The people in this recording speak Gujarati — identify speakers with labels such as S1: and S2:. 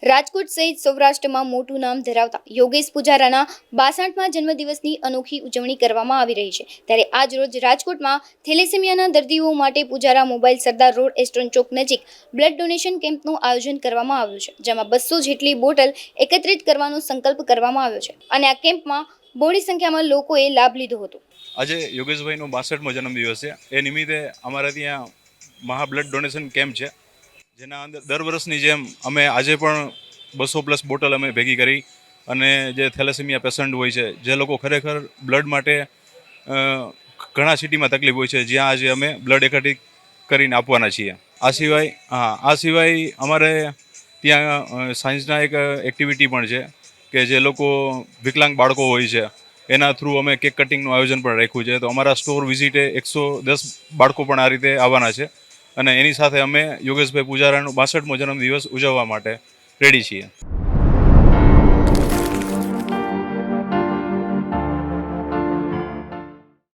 S1: રાજકોટ સહિત સૌરાષ્ટ્રમાં મોટું નામ ધરાવતા યોગેશ પૂજારાના 62મા જન્મદિવસની અનોખી ઉજવણી કરવામાં આવી રહી છે। ત્યારે આજ રોજ રાજકોટમાં થેલેસેમિયાના દર્દીઓ માટે Pujara mobile Sardar road Astron Chowk નજીક બ્લડ ડોનેશન કેમ્પનું આયોજન કરવામાં આવ્યું છે, જેમાં 200 જેટલી બોટલ એકત્રિત કરવાનો સંકલ્પ કરવામાં આવ્યો છે અને આ કેમ્પમાં બહોળી સંખ્યામાં લોકોએ લાભ લીધો હતો।
S2: આજે યોગેશભાઈનો 62મો જન્મદિવસ છે। એ નિમિત્તે અમારા ત્યાં મહા બ્લડ ડોનેશન કેમ્પ છે, જેના અંદર દર વર્ષની જેમ અમે આજે પણ 200+ બોટલ અમે ભેગી કરી અને જે થેલેસેમિયા પેશન્ટ હોય છે, જે લોકો ખરેખર બ્લડ માટે ઘણા સિટીમાં તકલીફ હોય છે, જ્યાં આજે અમે બ્લડ એકત્રિત કરીને આપવાના છીએ। આ સિવાય અમારે ત્યાં સાયન્સના એક એક્ટિવિટી પણ છે કે જે લોકો વિકલાંગ બાળકો હોય છે એના થ્રુ અમે કેક કટિંગનું આયોજન પણ રાખ્યું છે। તો અમારા સ્ટોર વિઝિટે 110 બાળકો પણ આ રીતે આવવાના છે અને એની સાથે અમે યોગેશભાઈ પૂજારાનો 62મો જન્મદિવસ ઉજવવા માટે રેડી છીએ।